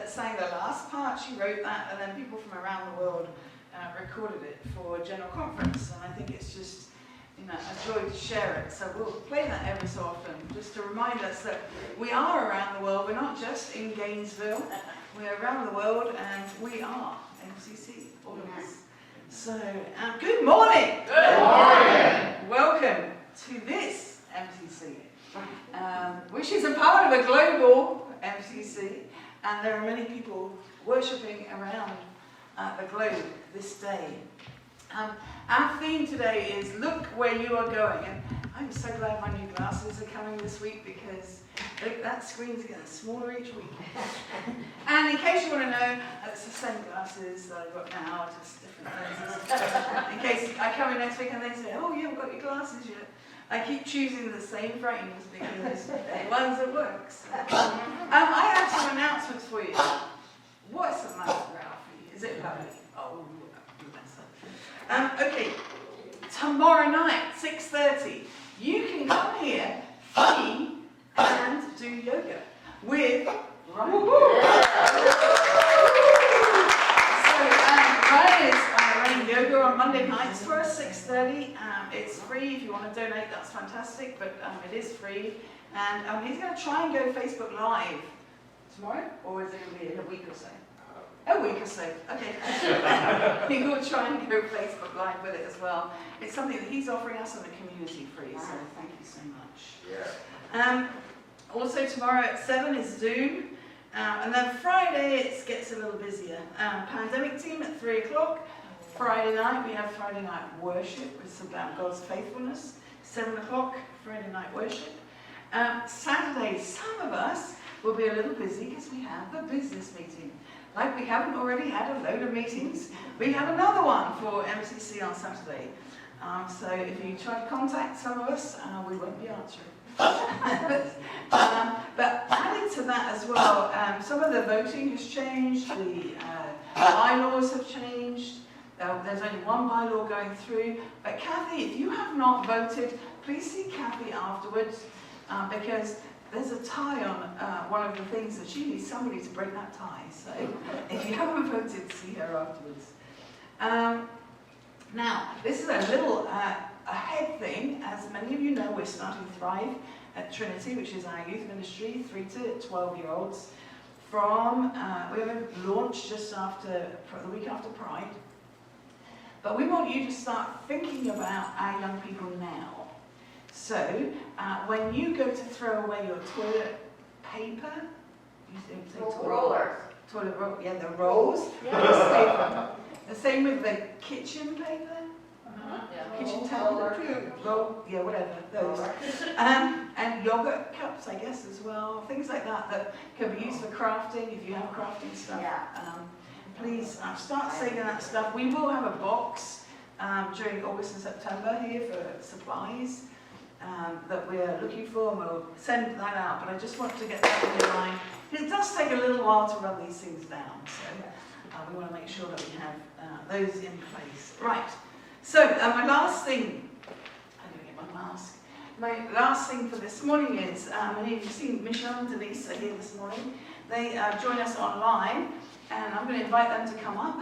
that sang the last part, she wrote that, and then people from around the world recorded it for General Conference, and I think it's just, you know, a joy to share it. So we'll play that every so often, just to remind us that we are around the world. We're not just in Gainesville, we're around the world, and we are MCC, all of us. So, good morning! Good morning! Welcome to this MCC, which is a part of a global MCC, and there are many people worshipping around the globe this day. Our theme today is Look Where You Are Going, and I'm so glad my new glasses are coming this week because that screen's getting smaller each week. And in case you want to know, it's the same glasses that I've got now, just different lenses. In case I come in next week and they say, oh, you haven't got your glasses yet. I keep choosing the same frames because the ones that work. So. I have some announcements for you. What's the matter, Ralphie? Is it lovely? Oh, okay. Tomorrow night, 6:30, you can come here free and do yoga with Ryan. So Ryan is running yoga on Monday nights for us, 6:30. It's free. If you want to donate, that's fantastic, but it is free. And he's going to try and go Facebook Live tomorrow, or is it going to be in a week or so? A week or so, okay. He will try and go Facebook Live with it as well. It's something that he's offering us on the community free, so thank you so much. Yeah. Also tomorrow at 7 is Zoom, and then Friday it gets a little busier. Pandemic team at 3 o'clock. Friday night we have Friday night worship, which is about God's faithfulness. 7 o'clock, Friday night worship. Saturday, some of us will be a little busy because we have the business meeting. Like we haven't already had a load of meetings, we have another one for MCC on Saturday. So if you try to contact some of us, we won't be answering. But adding to that as well, some of the voting has changed, the bylaws have changed. There's only one bylaw going through. But Kathy, if you have not voted, please see Kathy afterwards, because there's a tie on one of the things that she needs somebody to break that tie. So if you haven't voted, see her afterwards. Now, this is a little ahead thing. As many of you know, we're starting Thrive at Trinity, which is our youth ministry, 3 to 12-year-olds. We're going to launch just after the week after Pride. But we want you to start thinking about our young people now. So, when you go to throw away your toilet paper, you say rollers. Toilet roll, yeah, the rolls. Yeah. The same with the kitchen paper, kitchen towel, roll, yeah, whatever those, and yogurt cups, I guess, as well. Things like that can be used for crafting. If you have crafting stuff, please start saving that stuff. We will have a box during August and September here for supplies. That we're looking for, and we'll send that out, but I just want to get that in your mind. It does take a little while to run these things down, so we want to make sure that we have those in place. Right, so my last thing, I'm going to get my mask. My last thing for this morning is, many of you have seen Michelle and Denise are here this morning. They join us online, and I'm going to invite them to come up.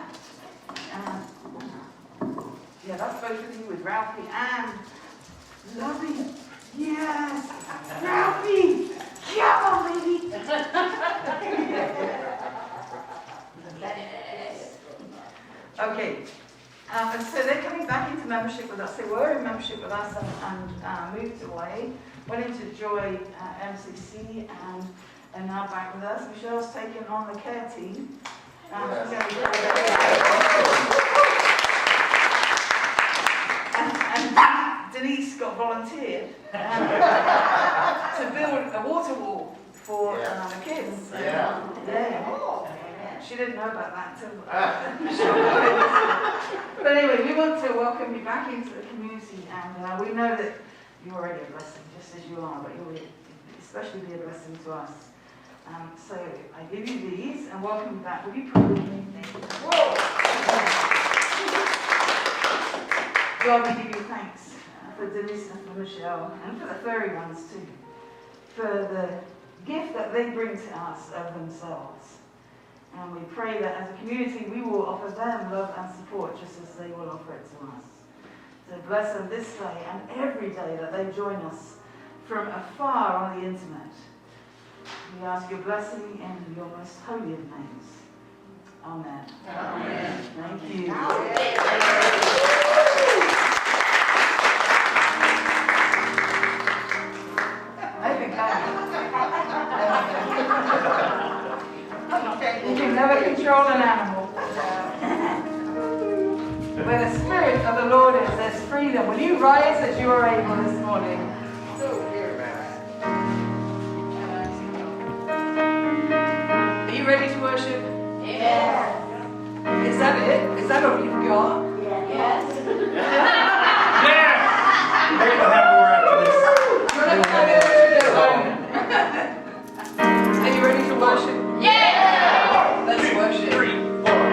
Yeah, that's both of you with Ralphie and Lovely. Yes! Ralphie! Come on, baby! Okay. And so they're coming back into membership with us. They were in membership with us and moved away. Went into Joy MCC and are now back with us. Michelle's taken on the care team. And Denise got volunteered to build a water wall for the kids. She didn't know about that until But anyway, we want to welcome you back into the community, and we know that you're already a blessing, just as you are, but you'll especially be a blessing to us. So I give you these and welcome you back. Will you pray with me? God, we give you thanks for Denise and for Michelle, and for the furry ones too, for the gift that they bring to us of themselves. And we pray that as a community we will offer them love and support just as they will offer it to us. So bless them this day and every day that they join us from afar on the internet. We ask your blessing in your most holy of names. Amen. Amen. Thank you. I think you can never control an animal. Where the Spirit of the Lord is, there's freedom. Will you rise as you are able this morning? Are you ready to worship? Yes. Is that it? Is that all you've got? Yes. Yeah! Maybe we'll have more after this. You're not going to Are you ready to worship? Yes. Let's worship. 3, 4.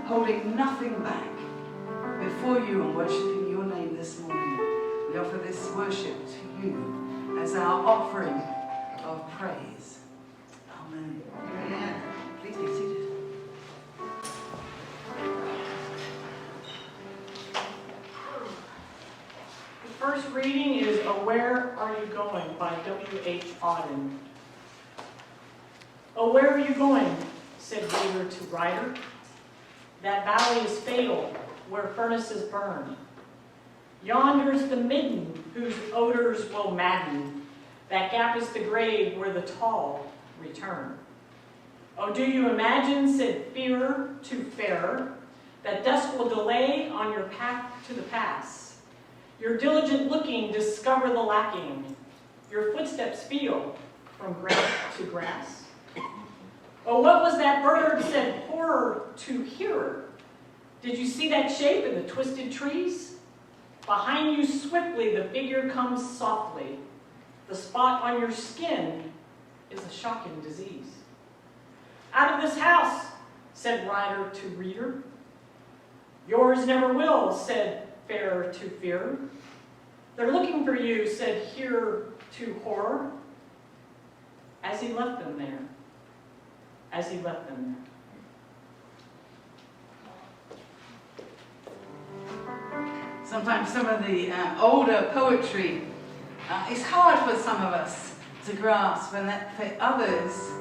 Holding nothing back before you and worshiping your name this morning. We offer this worship to you as our offering of praise. Amen. Amen. Please be seated. first reading is Where Are You Going by W.H. Auden. Oh, where are you going? Said reader to writer. That valley is fatal, where furnaces burn. Yonder's the midden, whose odors will madden. That gap is the grave where the tall return. Oh, do you imagine, said fearer to farer, that dusk will delay on your path to the pass? Your diligent looking discover the lacking. Your footsteps feel from grass to grass. Oh, what was that bird said horror to hearer? Did you see that shape in the twisted trees? Behind you swiftly the figure comes softly. The spot on your skin is a shocking disease. Out of this house, said writer to reader. Yours never will, said farer to fear. They're looking for you, said hearer to horror. As he left them there. As he left them there. Sometimes some of the older poetry is hard for some of us to grasp, and that for others,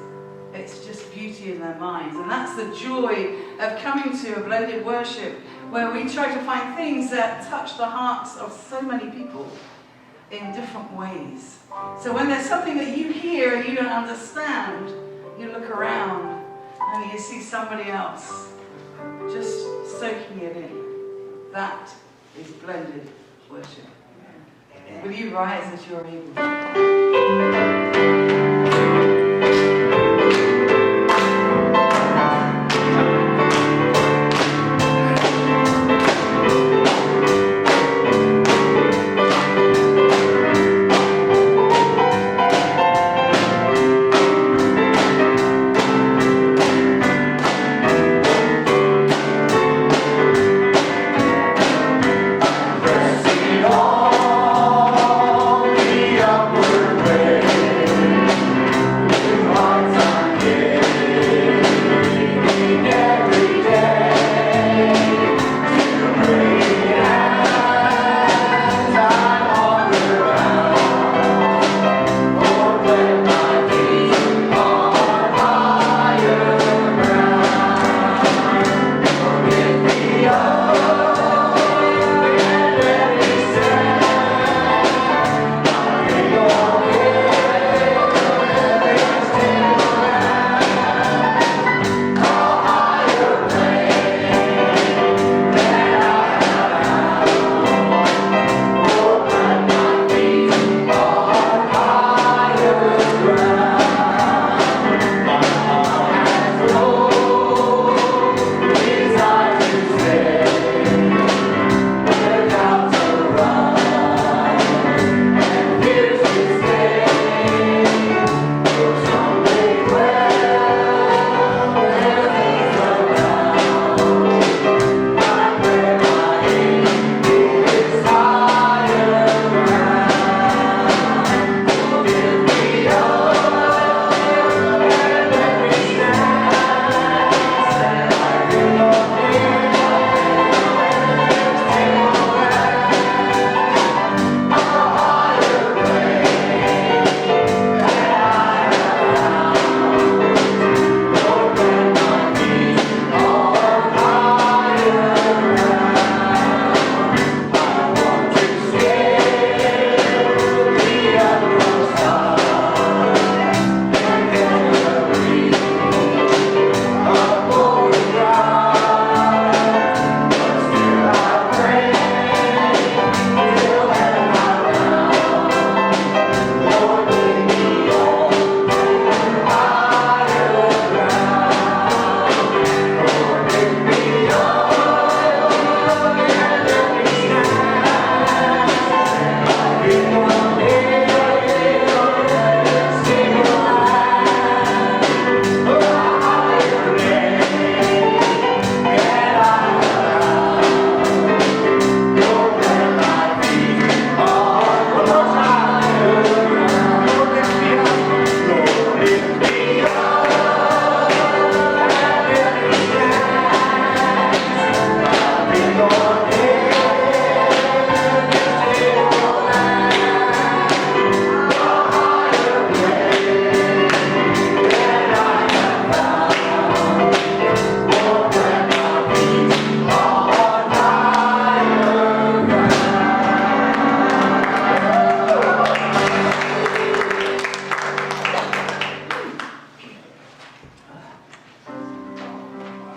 it's just beauty in their minds. And that's the joy of coming to a blended worship, where we try to find things that touch the hearts of so many people in different ways. So when there's something that you hear and you don't understand, you look around and you see somebody else just soaking it in. That is blended worship. Will you rise as you're able? Pressing on the upward way.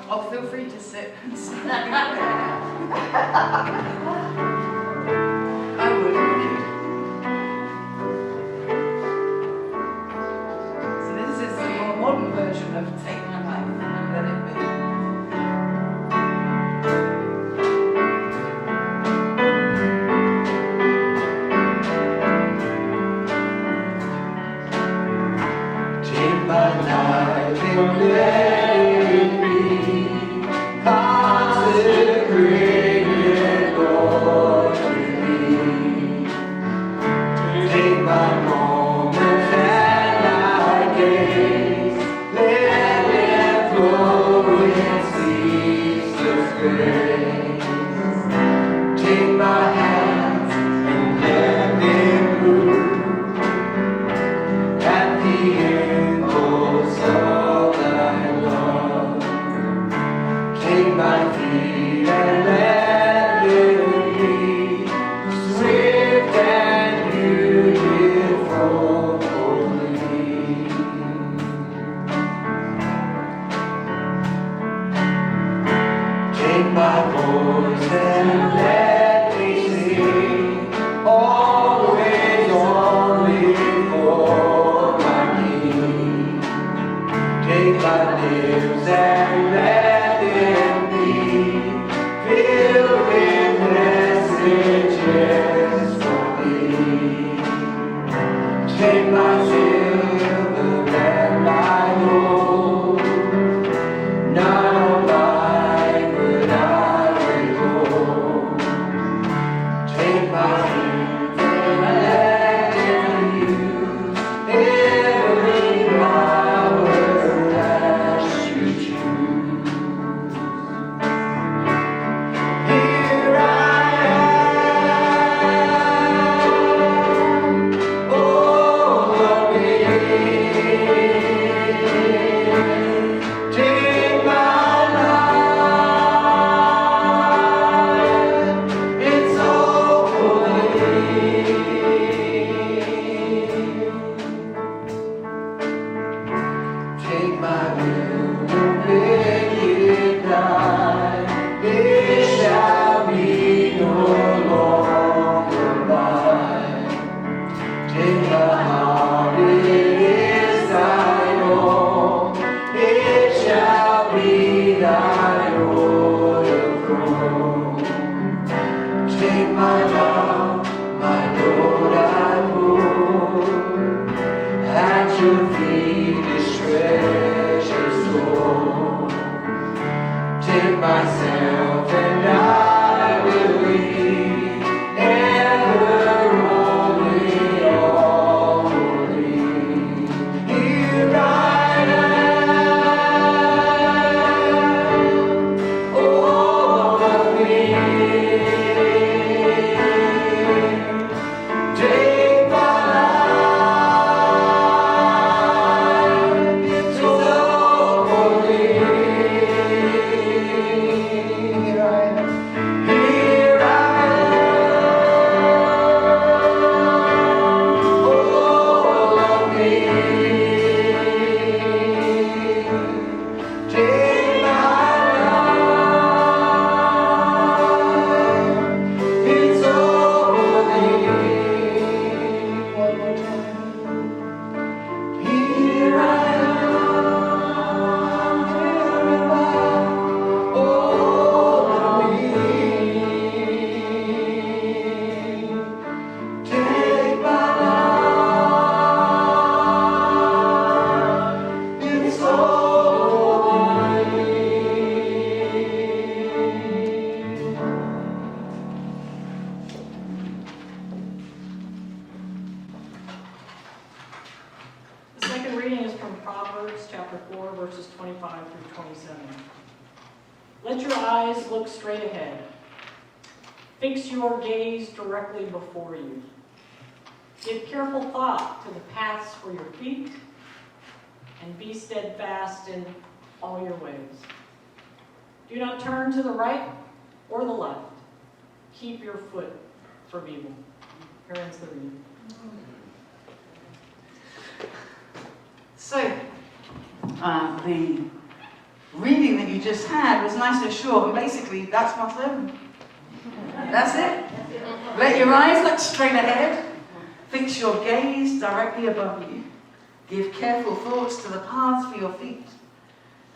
Oh, feel free to sit and sing. I would, thank you. So this is the more modern version of Take My Life and Let It Be. Take my life and let it be consecrated, Lord, to Thee. Take my moments and my days, let them flow in ceaseless grace. Take my hands and let them move at the impulse of Thy love. Take my feet and let them be swift and beautiful for Thee. Take my voice and let me sing, always only for my King. Take my lips and let them be filled with messages for Thee. Take my silver and my gold, not on mine but I withhold. Take my hands and let them use every power that You choose. Here I am, all of me. Take my life, it's all for Thee. Take my will and make it Thine. It shall be no longer mine. Take my heart, it is Thine own. It shall be Thine royal throne. Take my love, my Lord, I pour at Your feet this treasure store. Take myself and I will leave, ever only all for Thee. Here I am, all of me. Take my life, it's all for Thee. Here I am, here I am, all of me. Take my life, it's all for Thee. One more time. Here I am, all of me. Take my life, it's all for The second reading is from Proverbs chapter 4, verses 25 through 27. Let your eyes look straight ahead. Fix your gaze directly before you. Give careful thought to the paths for your feet, and be steadfast in all your ways. Do not turn to the right or the left. Keep your foot from evil. Here ends the reading. So, the reading that you just had was nice and short, and basically that's my sermon. That's it. Let your eyes look straight ahead. Fix your gaze directly above you. Give careful thoughts to the paths for your feet.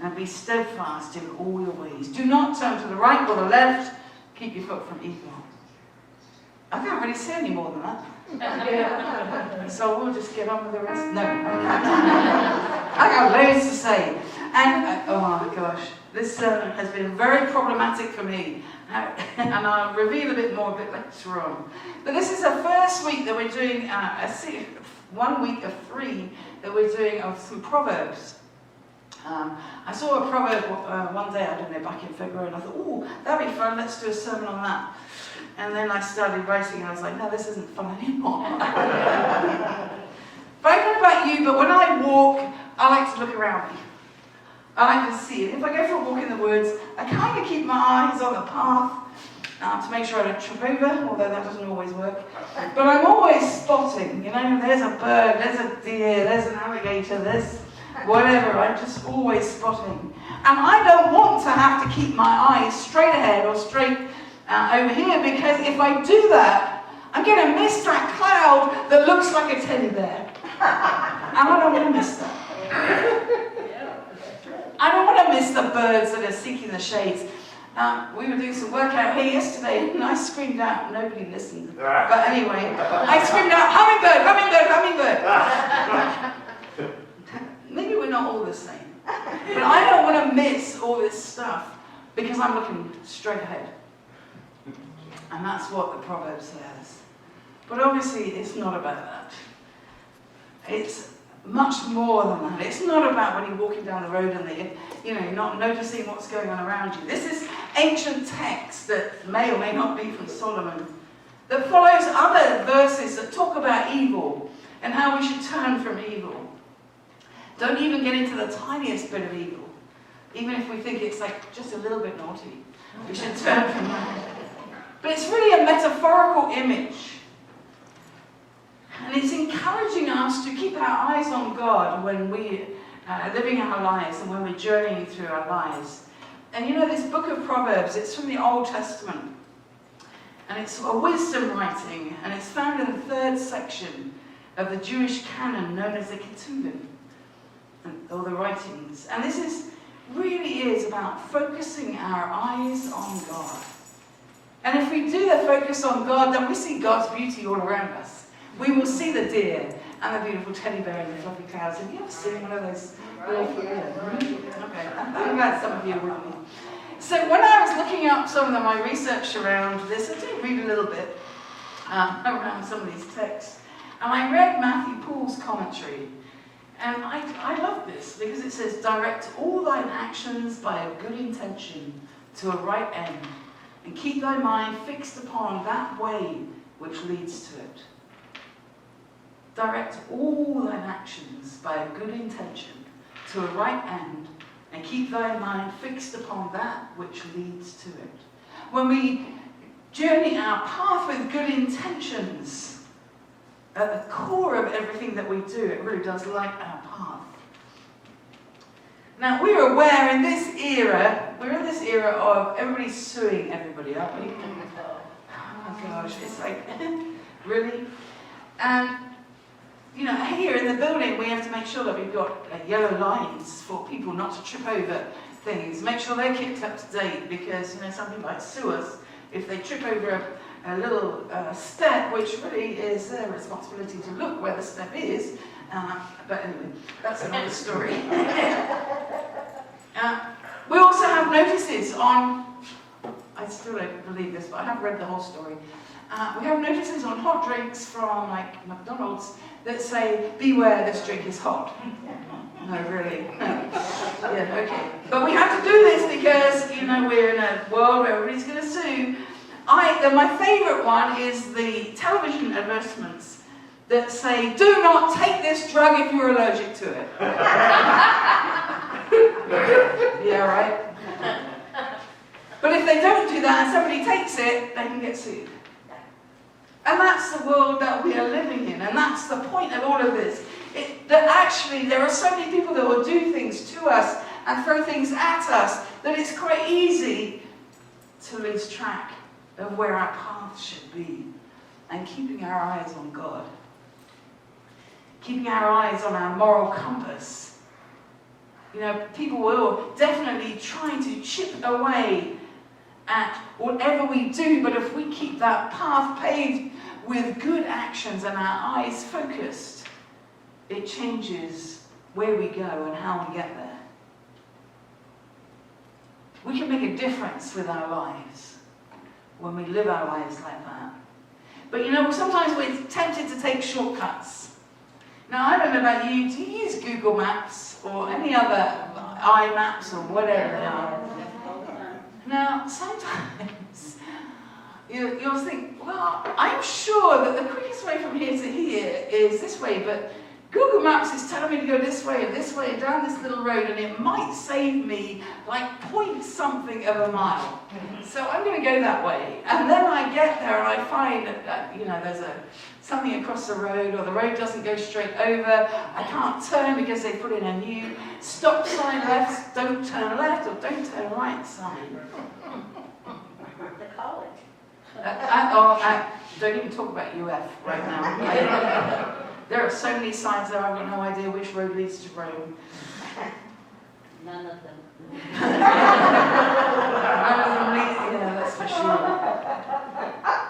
And be steadfast in all your ways. Do not turn to the right or the left. Keep your foot from evil. I can't really say any more than that. So we'll just get on with the rest. No. I got loads to say. And, oh my gosh, this sermon has been very problematic for me. And I'll reveal a bit more a bit later on. But this is the first week that we're doing, 1 week of 3 that we're doing of some Proverbs. I saw a proverb one day, I don't know, back in February, and I thought, oh, that'd be fun, let's do a sermon on that. And then I started writing, and I was like, no, this isn't fun anymore. But I don't know about you, but when I walk, I like to look around me. I like to see it. If I go for a walk in the woods, I kind of keep my eyes on the path to make sure I don't trip over, although that doesn't always work. But I'm always spotting, you know, there's a bird, there's a deer, there's an alligator, there's whatever, I'm just always spotting. And I don't want to have to keep my eyes straight ahead or straight over here, because if I do that, I'm going to miss that cloud that looks like a teddy bear. And I don't want to miss that. I don't want to miss the birds that are seeking the shades. We were doing some work out here yesterday, and I screamed out, nobody listened. But anyway, I screamed out, hummingbird, hummingbird, hummingbird. Maybe we're not all the same. But I don't want to miss all this stuff because I'm looking straight ahead. And that's what the proverb says. But obviously it's not about that. It's much more than that. It's not about when you're walking down the road and you're not noticing what's going on around you. This is ancient text that may or may not be from Solomon that follows other verses that talk about evil and how we should turn from evil. Don't even get into the tiniest bit of evil. Even if we think it's like just a little bit naughty, we should turn from that. But it's really a metaphorical image. And it's encouraging us to keep our eyes on God when we are living our lives and when we're journeying through our lives. And you know, this book of Proverbs, it's from the Old Testament. And it's a wisdom writing, and it's found in the 3rd section of the Jewish canon known as the Ketuvim, or the writings. And this really is about focusing our eyes on God. And if we do the focus on God, then we see God's beauty all around us. We will see the deer and the beautiful teddy bear and the fluffy clouds. Have you ever seen one of those little Okay, I'm glad some of you are with me. So when I was looking up some of my research around this, I did read a little bit around some of these texts. And I read Matthew Paul's commentary. And I love this because it says, direct all thine actions by a good intention to a right end, and keep thy mind fixed upon that way which leads to it. Direct all thine actions by a good intention to a right end, and keep thy mind fixed upon that which leads to it. When we journey our path with good intentions, at the core of everything that we do, it really does light our path. Now, we're aware in this era, we're in this era of everybody suing everybody, aren't we? Oh my gosh, it's like, really? And, you know, here in the building, we have to make sure that we've got yellow lines for people not to trip over things. Make sure they're kept up to date, because, you know, somebody might sue us if they trip over a little step, which really is their responsibility to look where the step is. But anyway, that's another story. We also have notices on, I still don't believe this, but I have read the whole story. We have notices on hot drinks from like McDonald's that say, beware, this drink is hot. No, really. No. Yeah, okay. But we have to do this because, you know, we're in a world where everybody's going to sue. My favourite one is the television advertisements that say, do not take this drug if you're allergic to it. Yeah, right? But if they don't do that and somebody takes it, they can get sued. And that's the world that we are living in, and that's the point of all of this. That actually there are so many people that will do things to us and throw things at us that it's quite easy to lose track of where our path should be, and keeping our eyes on God. Keeping our eyes on our moral compass. You know, people will definitely try to chip away at whatever we do, but if we keep that path paved with good actions and our eyes focused, it changes where we go and how we get there. We can make a difference with our lives when we live our lives like that. But you know, sometimes we're tempted to take shortcuts. Now, I don't know about you, do you use Google Maps or any other iMaps or whatever they are? Now, sometimes you'll think, well, I'm sure that the quickest way from here to here is this way, but Google Maps is telling me to go this way, and down this little road, and it might save me like point something of a mile. So I'm going to go that way. And then I get there and I find that you know, there's something across the road, or the road doesn't go straight over. I can't turn because they put in a new stop sign left, don't turn left, or don't turn right sign. The college. Don't even talk about UF right now. There are so many signs there, I've got no idea which road leads to Rome. None of them. Yeah, that's for sure.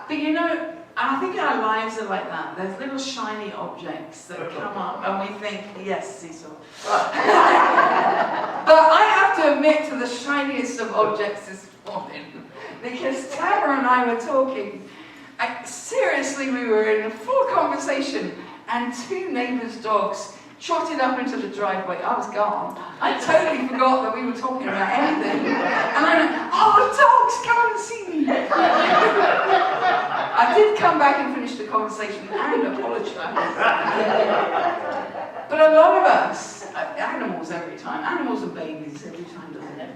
But you know, I think our lives are like that. There's little shiny objects that come up and we think, yes, Cecil. But I have to admit to the shiniest of objects this morning, because Tamara and I were talking. Seriously, we were in a full conversation, and two neighbours' dogs trotted up into the driveway. I was gone. I totally forgot that we were talking about anything. And I went, oh, dogs, come and see me. I did come back and finish the conversation and apologise. But a lot of us, animals every time, animals and babies every time, doesn't it?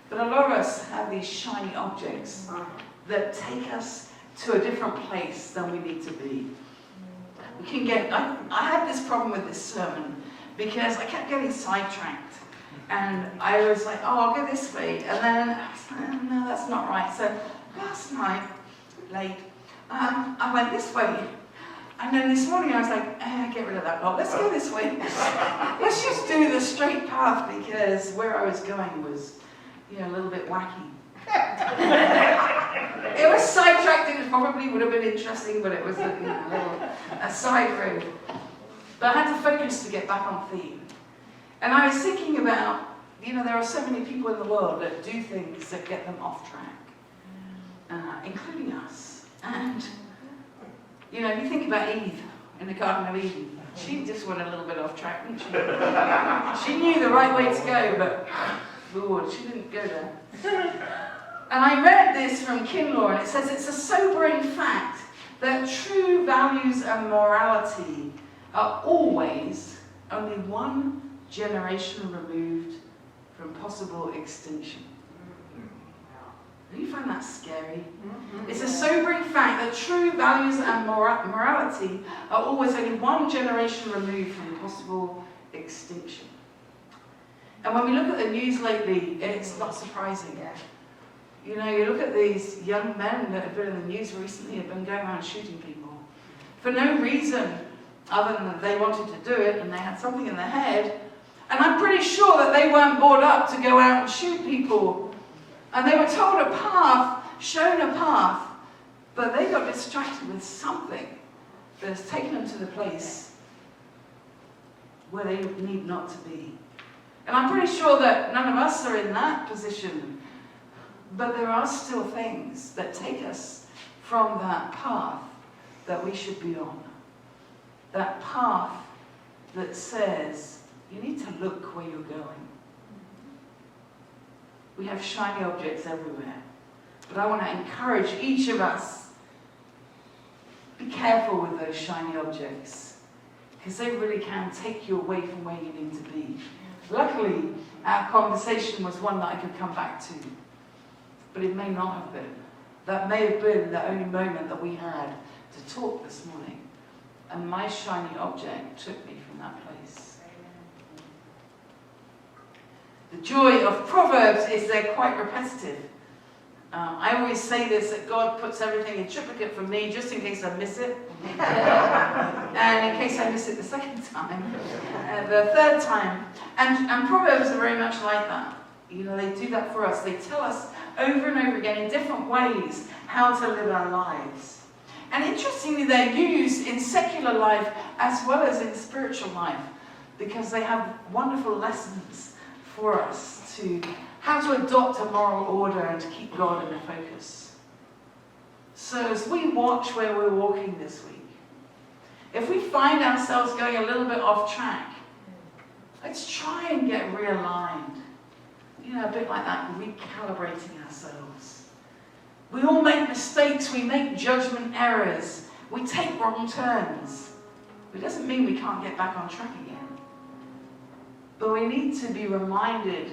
But a lot of us have these shiny objects that take us to a different place than we need to be. We can get, I had this problem with this sermon because I kept getting sidetracked, and I was like, oh, I'll go this way, and then I was like, oh, no, that's not right. So last night, late, I went this way, and then this morning I was like, get rid of that lot, let's go this way. Let's just do the straight path, because where I was going was, you know, a little bit wacky. It was sidetracked. It probably would have been interesting, but it was a side road. But I had to focus to get back on theme. And I was thinking about, you know, there are so many people in the world that do things that get them off track, including us. And, you know, if you think about Eve in the Garden of Eden, she just went a little bit off track, didn't she? She knew the right way to go, but Lord, she didn't go there. And I read this from Kinlaw, and it says, it's a sobering fact that true values and morality are always only one generation removed from possible extinction. Do you find that scary? It's a sobering fact that true values and morality are always only one generation removed from possible extinction. And when we look at the news lately, it's not surprising. You know, you look at these young men that have been in the news recently, have been going around shooting people for no reason other than that they wanted to do it and they had something in their head. And I'm pretty sure that they weren't brought up to go out and shoot people. And they were told a path, shown a path, but they got distracted with something that has taken them to the place where they need not to be. And I'm pretty sure that none of us are in that position. But there are still things that take us from that path that we should be on. That path that says, you need to look where you're going. We have shiny objects everywhere. But I want to encourage each of us, be careful with those shiny objects, because they really can take you away from where you need to be. Luckily, our conversation was one that I could come back to. But it may not have been. That may have been the only moment that we had to talk this morning. And my shiny object took me from that place. The joy of Proverbs is they're quite repetitive. I always say this, that God puts everything in triplicate for me, just in case I miss it. And in case I miss it the second time, the third time. And Proverbs are very much like that. You know, they do that for us. They tell us over and over again in different ways how to live our lives. And interestingly, they're used in secular life as well as in spiritual life, because they have wonderful lessons for us to how to adopt a moral order and to keep God in the focus. So as we watch where we're walking this week, if we find ourselves going a little bit off track, let's try and get realigned. You know, a bit like that, recalibrating ourselves. We all make mistakes, we make judgment errors, we take wrong turns. It doesn't mean we can't get back on track again. But we need to be reminded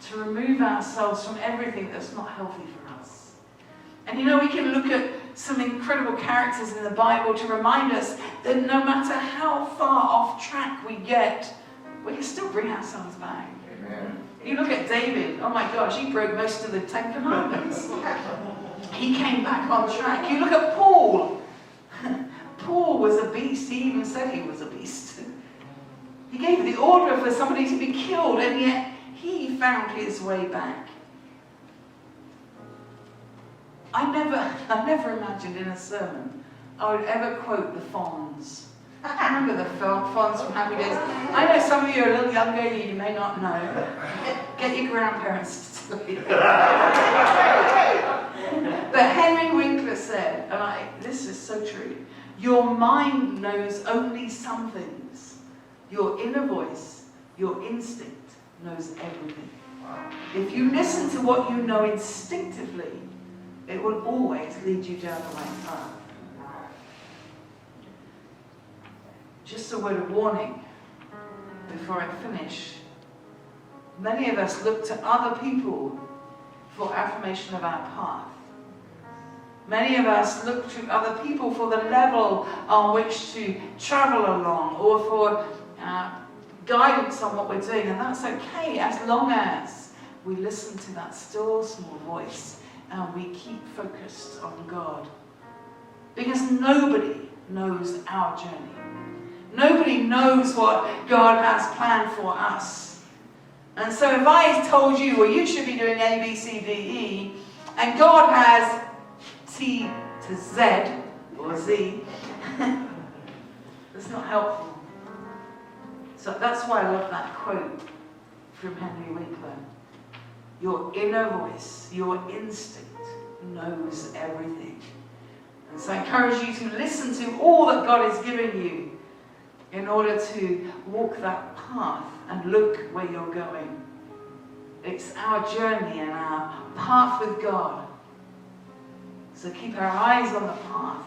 to remove ourselves from everything that's not healthy for us. And you know, we can look at some incredible characters in the Bible to remind us that no matter how far off track we get, we can still bring ourselves back. Amen. You look at David, oh my gosh, he broke most of the 10 Commandments. He came back on track. You look at Paul. Paul was a beast. He even said he was a beast. He gave the order for somebody to be killed, and yet he found his way back. I never imagined in a sermon I would ever quote the Fonz. Remember the Fonz from Happy Days? I know some of you are a little younger, you may not know. Get your grandparents to tell you. But Henry Winkler said, and this is so true, your mind knows only some things. Your inner voice, your instinct, knows everything. If you listen to what you know instinctively, it will always lead you down the right path. Just a word of warning before I finish. Many of us look to other people for affirmation of our path. Many of us look to other people for the level on which to travel along, or for guidance on what we're doing, and that's okay as long as we listen to that still small voice and we keep focused on God. Because nobody knows our journey. Nobody knows what God has planned for us. And so if I told you, well, you should be doing A, B, C, D, E, and God has T to Z, or Z, that's not helpful. So that's why I love that quote from Henry Winkler. Your inner voice, your instinct knows everything. And so I encourage you to listen to all that God is giving you in order to walk that path and look where you're going. It's our journey and our path with God. So keep our eyes on the path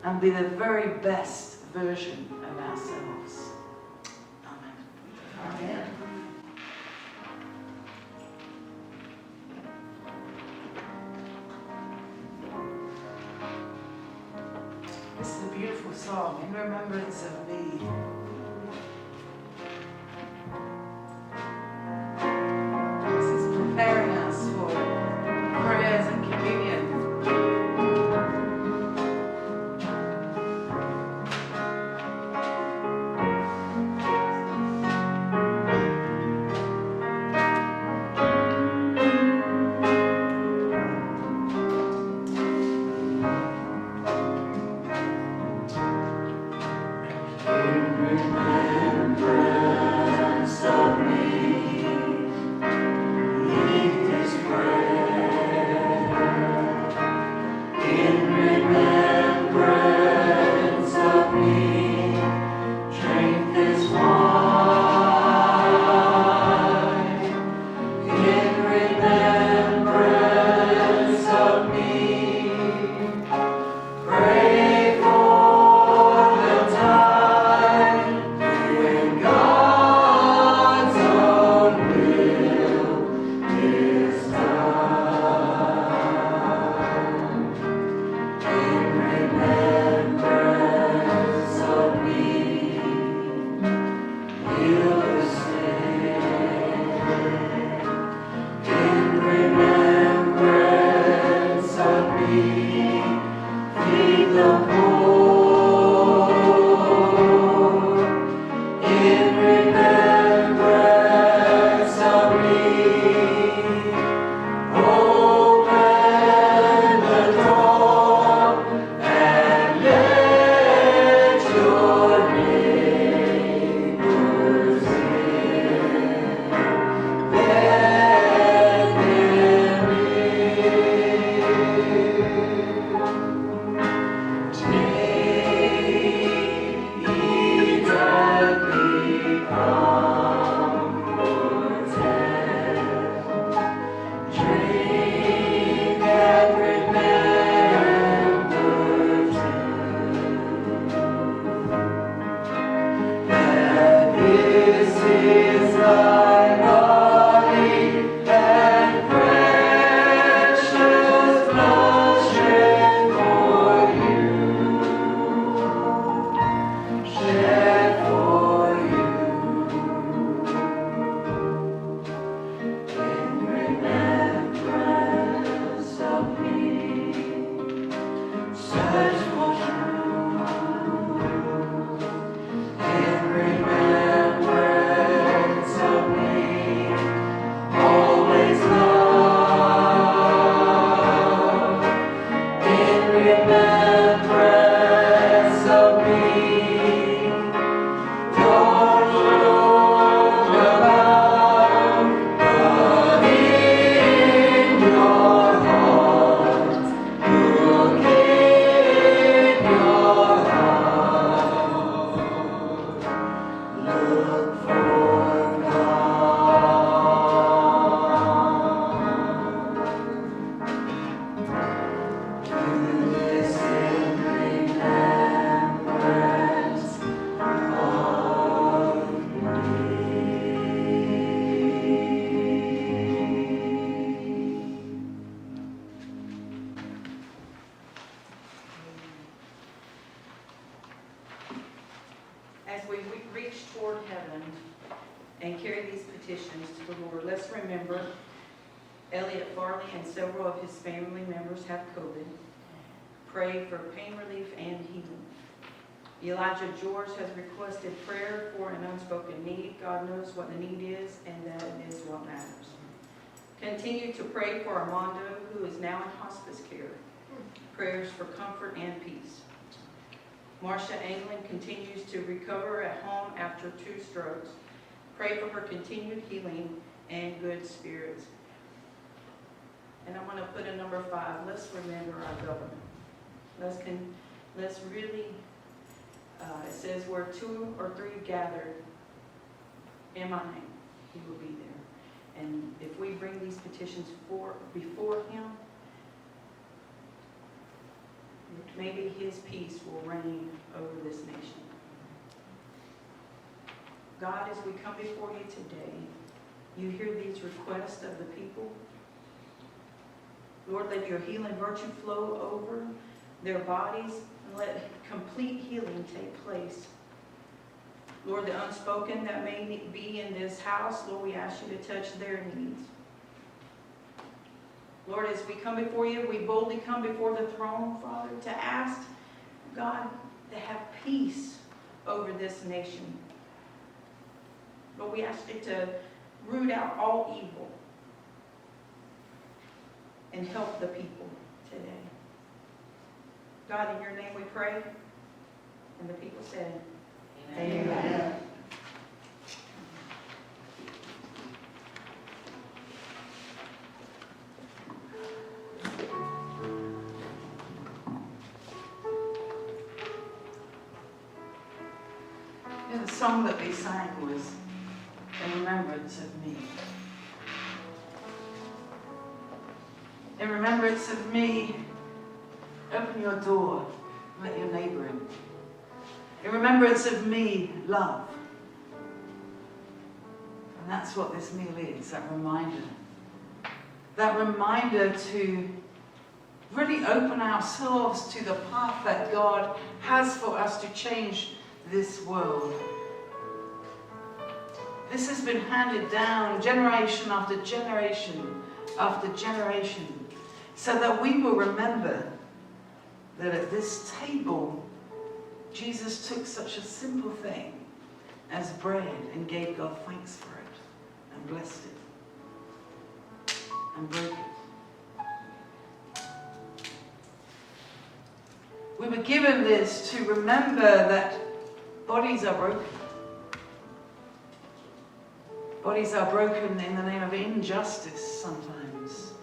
and be the very best version of ourselves. Amen. Amen. This is a beautiful song in remembrance of me. This is preparing us for prayers and communion. In remember Elliot Farley and several of his family members have COVID. Pray for pain relief and healing. Elijah George has requested prayer for an unspoken need. God knows what the need is, and that is what matters. Continue to pray for Armando, who is now in hospice care. Prayers for comfort and peace. Marcia Anglin continues to recover at home after 2 strokes. Pray for her continued healing and good spirits. And I'm going to put in number 5. Let's remember our government. Let's really, it says where 2 or 3 gathered in my name, he will be there. And if we bring these petitions before him, maybe his peace will reign over this nation. God, as we come before you today, you hear these requests of the people. Lord, let your healing virtue flow over their bodies and let complete healing take place. Lord, the unspoken that may be in this house, Lord, we ask you to touch their needs. Lord, as we come before you, we boldly come before the throne, Father, to ask God to have peace over this nation. Lord, we ask you to root out all evil and help the people today. God, in your name we pray. And the people said, Amen. Amen. The song that we sang was In Remembrance of Me. In remembrance of me, open your door, let your neighbor in. In remembrance of me, love. And that's what this meal is, that reminder. That reminder to really open ourselves to the path that God has for us to change this world. This has been handed down generation after generation after generation, so that we will remember that at this table, Jesus took such a simple thing as bread and gave God thanks for it and blessed it and broke it. We were given this to remember that bodies are broken. Bodies are broken in the name of injustice sometimes.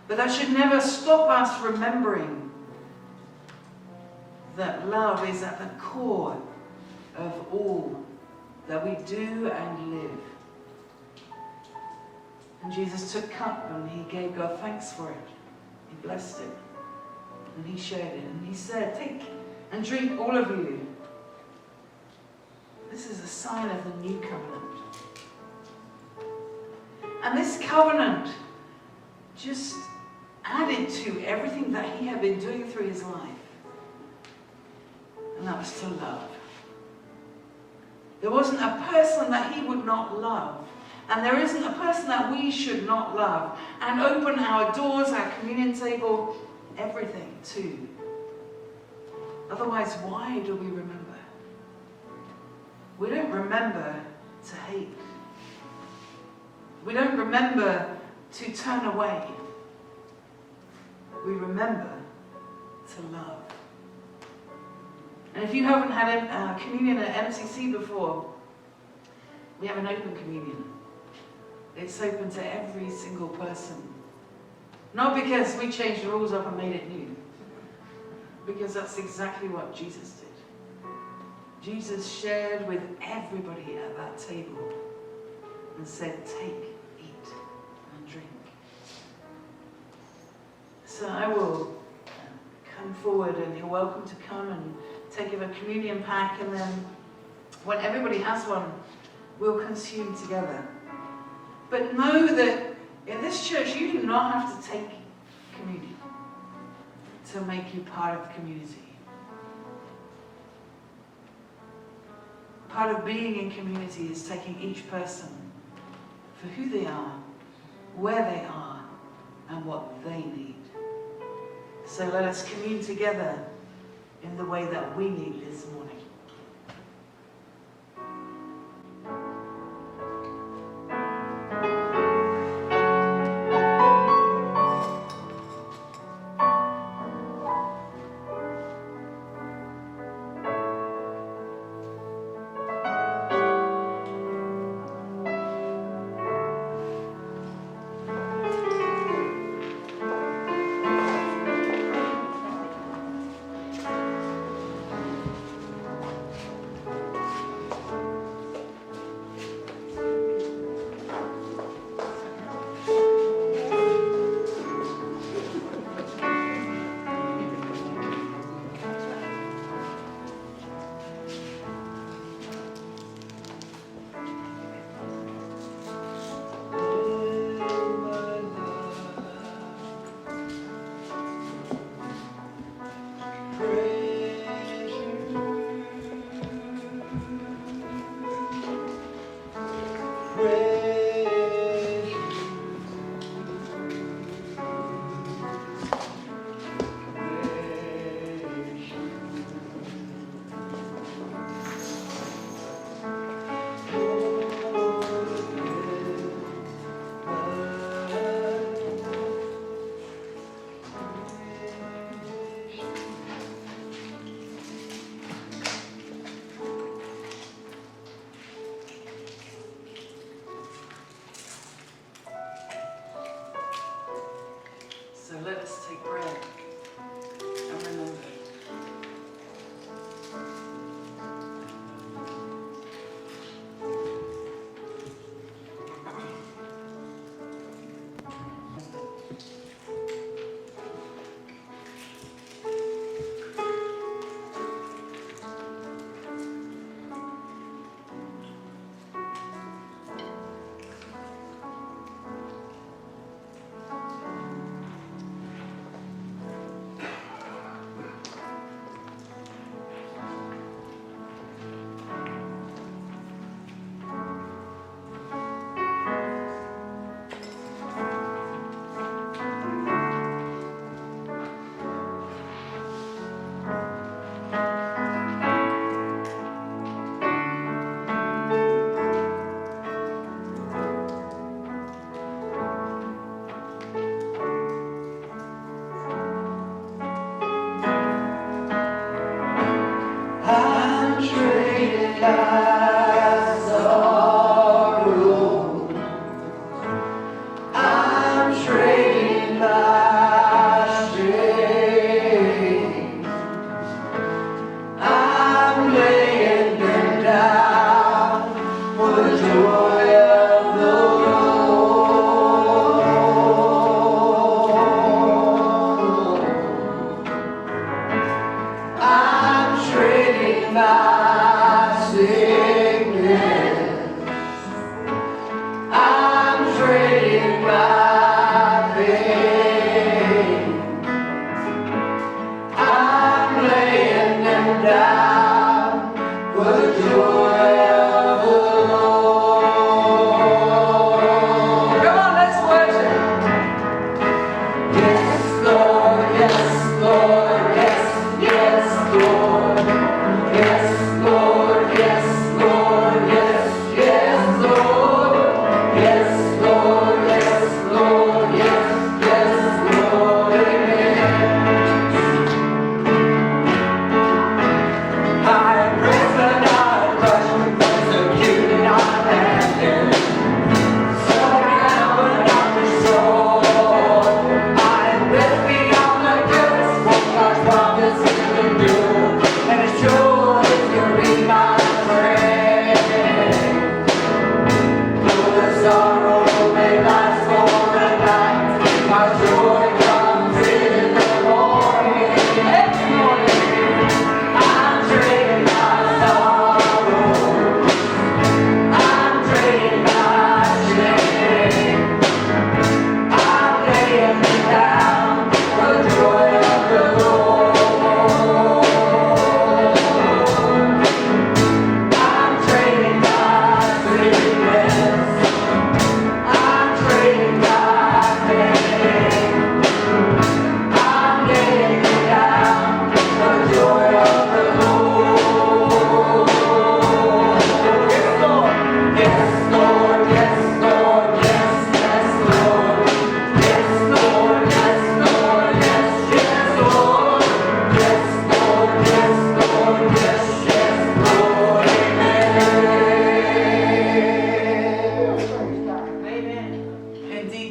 But that should never stop us remembering that love is at the core of all that we do and live. And Jesus took cup and he gave God thanks for it. He blessed it. And he shared it. And he said, take and drink, all of you. This is a sign of the new covenant. And this covenant just added to everything that he had been doing through his life. And that was to love. There wasn't a person that he would not love. And there isn't a person that we should not love. And open our doors, our communion table, everything to. Otherwise, why do we remember? We don't remember to hate. We don't remember to turn away. We remember to love. And if you haven't had communion at MCC before, we have an open communion. It's open to every single person. Not because we changed the rules up and made it new. Because that's exactly what Jesus did. Jesus shared with everybody at that table and said, take, eat, and drink. So I will come forward and you're welcome to come and take a communion pack, and then when everybody has one, we'll consume together. But know that in this church, you do not have to take communion to make you part of the community. Part of being in community is taking each person for who they are, where they are, and what they need. So let us commune together in the way that we need this morning.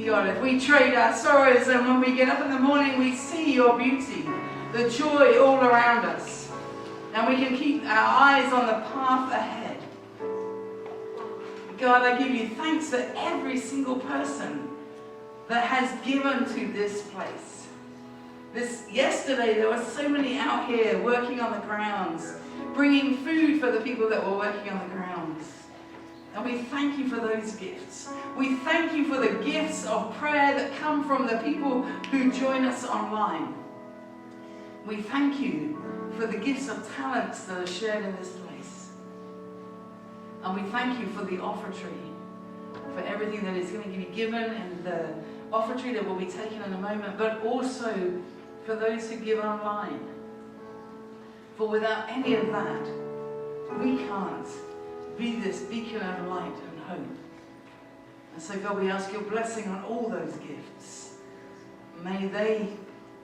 God, if we trade our sorrows and when we get up in the morning we see your beauty, the joy all around us, and we can keep our eyes on the path ahead. God, I give you thanks for every single person that has given to this place. Yesterday there were so many out here working on the grounds, bringing food for the people that were working on the grounds. And we thank you for those gifts. We thank you for the gifts of prayer that come from the people who join us online. We thank you for the gifts of talents that are shared in this place. And we thank you for the offertory, for everything that is going to be given in the offertory that will be taken in a moment, but also for those who give online. For without any of that, we can't be this beacon of light and hope. And so God, we ask your blessing on all those gifts. May they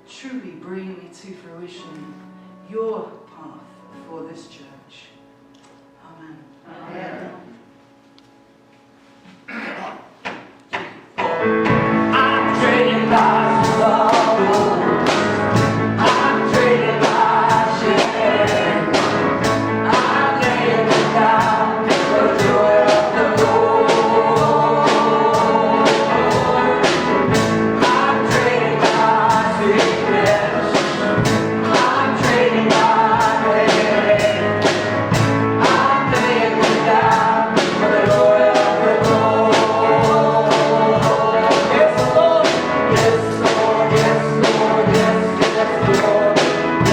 truly bring to fruition your path for this church. Amen. Amen. I'm trading my sorrow. I'm trading my shame. I'm laying it down for the joy of the Lord. I'm trading my sickness. I'm trading my pain. I'm laying it down for the joy of the Lord. Yes, Lord. Yes, Lord. Yes, Lord. Yes, yes, Lord.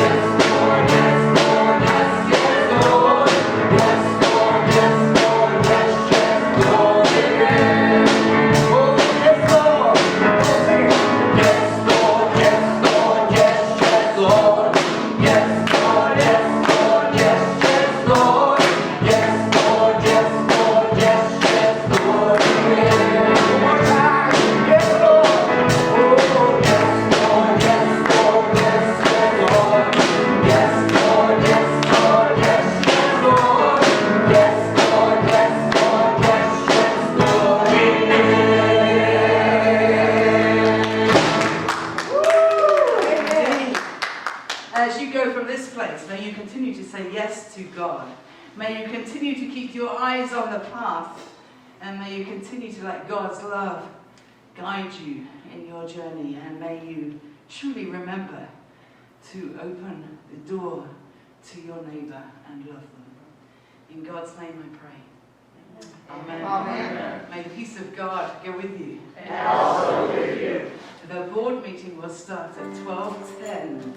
Yes, Lord. Yes, Lord. Yes, yes, Lord. Yes, Lord. Yes, Lord. Yes, yes, Lord. Amen. Oh, yes, Lord. Oh, sing it. Yes, Lord. Yes, Lord. Yes, yes, Lord. Yes, Lord. Yes, Lord. Yes, yes, Lord. Yes, Lord. Yes, Lord. Yes, yes, Lord. Amen. One more time. Yes, Lord. Oh, yes, Lord. Yes, Lord. Yes, yes, Lord. Yes, Lord. Yes, Lord. Yes, yes, Lord. Yes, Lord. Yes, Lord. Yes, yes, Lord. Amen. Indeed. As you go from this place, may you continue to say yes to God. May you continue to keep your eyes on the path, and may you continue to let God's love guide you in your journey, and may you truly remember to open the door to your neighbor and love them. In God's name I pray. Amen. Amen. May the peace of God go with you. And also with you. The board meeting will start at 12:10.